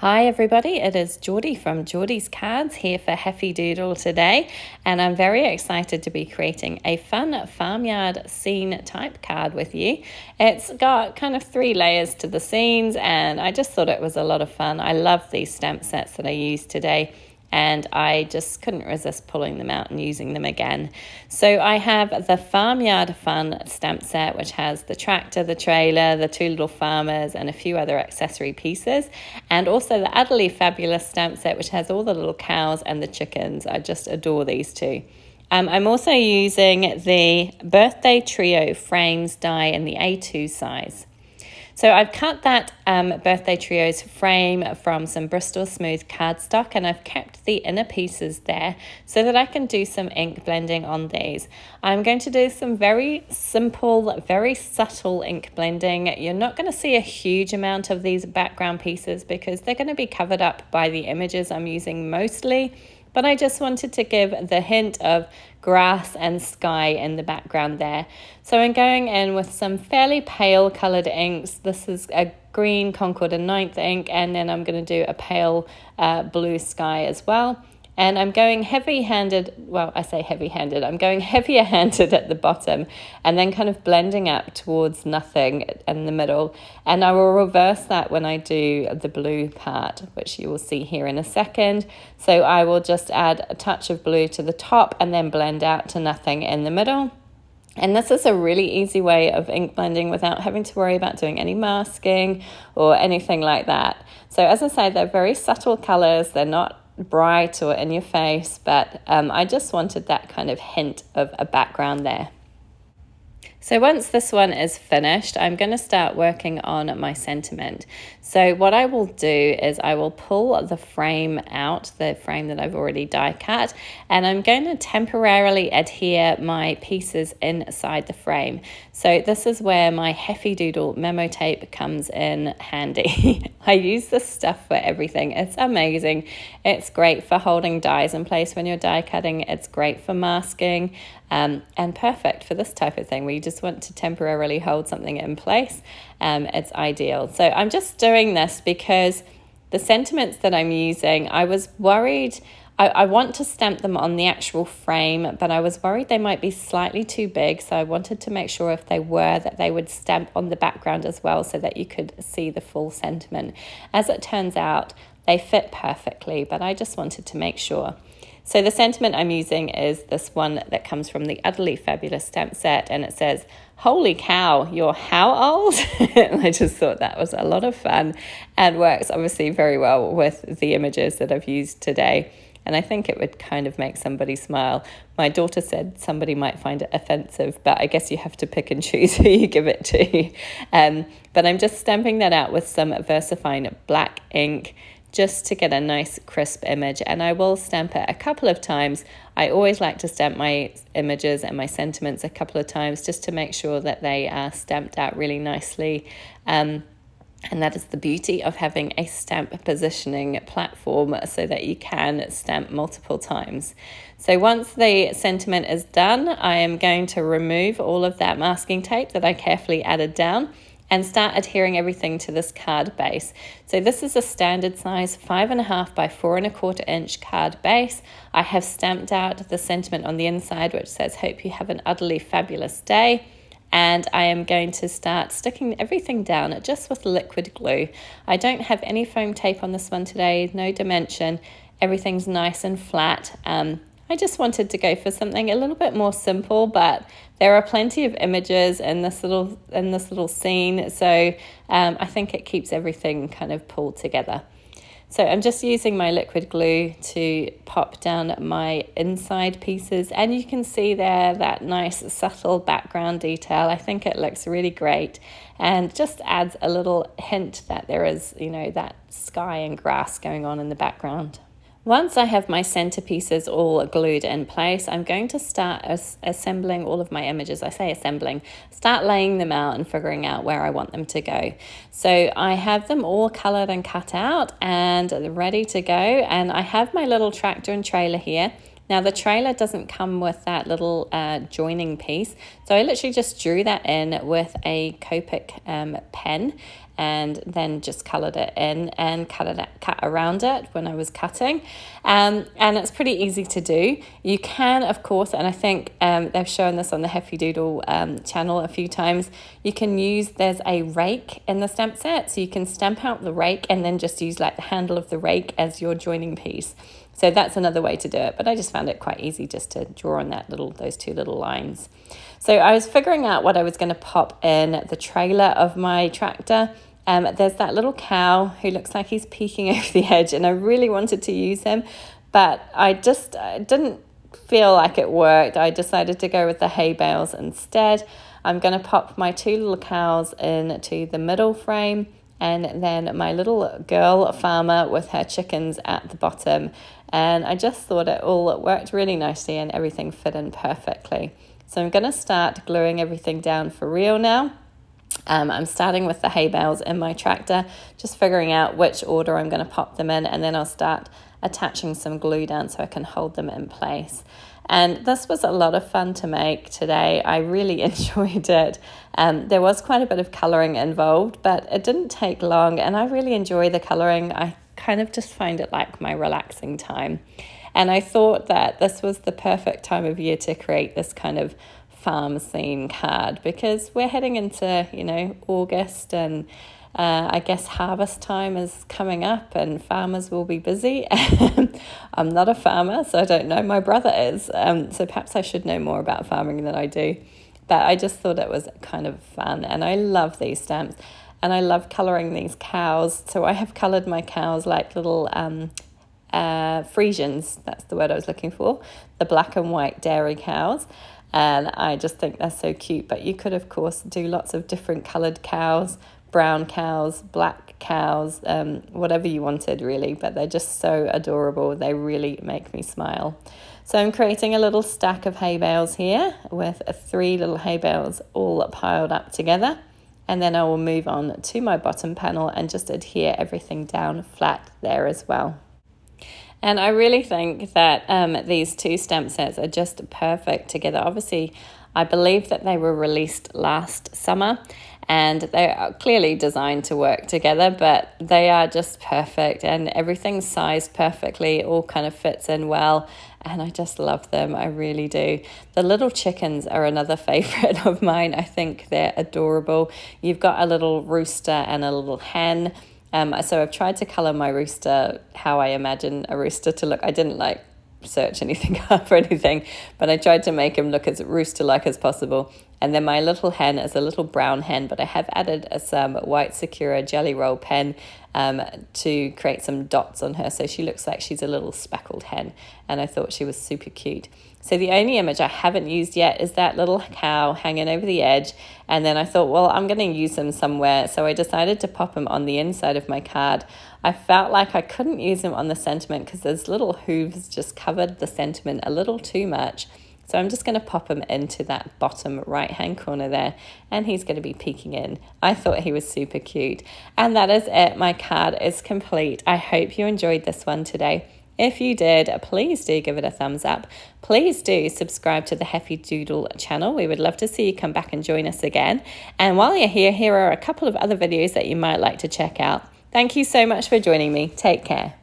Hi everybody, it is Jordy from Jordy's Cards here for Heffy Doodle today, and I'm very excited to be creating a fun farmyard scene type card with you. It's got kind of 3 layers to the scenes, and I just thought it was a lot of fun. I love these stamp sets that I used today, and I just couldn't resist pulling them out and using them again. So I have the Farmyard Fun stamp set, which has the tractor, the trailer, the 2 little farmers, and a few other accessory pieces, and also the Utterly Fabulous stamp set, which has all the little cows and the chickens. I just adore these 2. I'm also using the Birthday Trio frames die in the A2 size. So I've cut that Birthday Trio's frame from some Bristol Smooth cardstock, and I've kept the inner pieces there so that I can do some ink blending on these. I'm going to do some very simple, very subtle ink blending. You're not going to see a huge amount of these background pieces because they're going to be covered up by the images I'm using mostly. But I just wanted to give the hint of grass and sky in the background there. So I'm going in with some fairly pale coloured inks. This is a green Concord and 9th ink, and then I'm going to do a pale blue sky as well. And I'm going heavy-handed, well, I say heavy-handed, I'm going heavier-handed at the bottom and then kind of blending up towards nothing in the middle. And I will reverse that when I do the blue part, which you will see here in a second. So I will just add a touch of blue to the top and then blend out to nothing in the middle. And this is a really easy way of ink blending without having to worry about doing any masking or anything like that. So as I say, they're very subtle colours. They're not bright or in your face, but I just wanted that kind of hint of a background there. So once this one is finished, I'm going to start working on my sentiment. So what I will do is I will pull the frame out, the frame that I've already die cut, and I'm going to temporarily adhere my pieces inside the frame. So this is where my Heffy Doodle memo tape comes in handy. I use this stuff for everything. It's amazing. It's great for holding dies in place when you're die cutting. It's great for masking. And perfect for this type of thing where you just want to temporarily hold something in place. It's ideal. So I'm just doing this because the sentiments that I'm using, I was worried, I want to stamp them on the actual frame, but I was worried they might be slightly too big. So I wanted to make sure if they were, that they would stamp on the background as well so that you could see the full sentiment. As it turns out, they fit perfectly, but I just wanted to make sure. So the sentiment I'm using is this one that comes from the Utterly Fabulous stamp set, and it says, "Holy cow, you're how old?" And I just thought that was a lot of fun and works obviously very well with the images that I've used today. And I think it would kind of make somebody smile. My daughter said somebody might find it offensive, but I guess you have to pick and choose who you give it to. But I'm just stamping that out with some VersaFine black ink, just to get a nice crisp image, and I will stamp it a couple of times. I always like to stamp my images and my sentiments a couple of times just to make sure that they are stamped out really nicely. And that is the beauty of having a stamp positioning platform so that you can stamp multiple times. So once the sentiment is done, I am going to remove all of that masking tape that I carefully added down and start adhering everything to this card base. So this is a standard size 5.5 by 4.25 inch card base. I have stamped out the sentiment on the inside, which says, "Hope you have an utterly fabulous day." And I am going to start sticking everything down just with liquid glue. I don't have any foam tape on this one today, no dimension. Everything's nice and flat. I just wanted to go for something a little bit more simple, but there are plenty of images in this little scene, so I think it keeps everything kind of pulled together. So I'm just using my liquid glue to pop down my inside pieces, and you can see there that nice subtle background detail. I think it looks really great and just adds a little hint that there is, that sky and grass going on in the background. Once I have my centerpieces all glued in place, I'm going to start assembling all of my images. I say assembling, start laying them out and figuring out where I want them to go. So I have them all colored and cut out and ready to go. And I have my little tractor and trailer here. Now the trailer doesn't come with that little joining piece, so I literally just drew that in with a Copic pen, and then just coloured it in and cut around it when I was cutting. And it's pretty easy to do. You can, of course, and I think they've shown this on the Heffy Doodle channel a few times, you can use, there's a rake in the stamp set, so you can stamp out the rake and then just use like the handle of the rake as your joining piece. So that's another way to do it, but I just found it quite easy just to draw on those two little lines. So I was figuring out what I was going to pop in the trailer of my tractor. There's that little cow who looks like he's peeking over the edge, and I really wanted to use him, but I just didn't feel like it worked. I decided to go with the hay bales instead. I'm going to pop my two little cows into the middle frame, and then my little girl farmer with her chickens at the bottom. And I just thought it all worked really nicely and everything fit in perfectly. So I'm going to start gluing everything down for real now. I'm starting with the hay bales in my tractor, just figuring out which order I'm going to pop them in, and then I'll start attaching some glue down so I can hold them in place. And this was a lot of fun to make today. I really enjoyed it. There was quite a bit of colouring involved, but it didn't take long, and I really enjoy the colouring. I kind of just find it like my relaxing time. And I thought that this was the perfect time of year to create this kind of farm scene card, because we're heading into, August, and I guess harvest time is coming up and farmers will be busy. I'm not a farmer, so I don't know. My brother is, so perhaps I should know more about farming than I do. But I just thought it was kind of fun, and I love these stamps, and I love colouring these cows. So I have coloured my cows like little Friesians, that's the word I was looking for, the black and white dairy cows. And I just think they're so cute. But you could, of course, do lots of different coloured cows, brown cows, black cows, whatever you wanted really, but they're just so adorable. They really make me smile. So I'm creating a little stack of hay bales here with 3 little hay bales all piled up together, and then I will move on to my bottom panel and just adhere everything down flat there as well. And I really think that these two stamp sets are just perfect together. Obviously, I believe that they were released last summer, and they are clearly designed to work together, but they are just perfect, and everything's sized perfectly, all kind of fits in well, and I just love them. I really do. The little chickens are another favorite of mine. I think they're adorable. You've got a little rooster and a little hen. So I've tried to colour my rooster how I imagine a rooster to look. I didn't search anything up or anything, but I tried to make him look as rooster-like as possible. And then my little hen is a little brown hen, but I have added some white Sakura jelly roll pen to create some dots on her, so she looks like she's a little speckled hen, and I thought she was super cute. So the only image I haven't used yet is that little cow hanging over the edge, and then I thought, well, I'm going to use him somewhere, so I decided to pop him on the inside of my card. I felt like I couldn't use him on the sentiment because those little hooves just covered the sentiment a little too much. So I'm just going to pop him into that bottom right-hand corner there, and he's going to be peeking in. I thought he was super cute. And that is it. My card is complete. I hope you enjoyed this one today. If you did, please do give it a thumbs up. Please do subscribe to the Heffy Doodle channel. We would love to see you come back and join us again. And while you're here are a couple of other videos that you might like to check out. Thank you so much for joining me. Take care.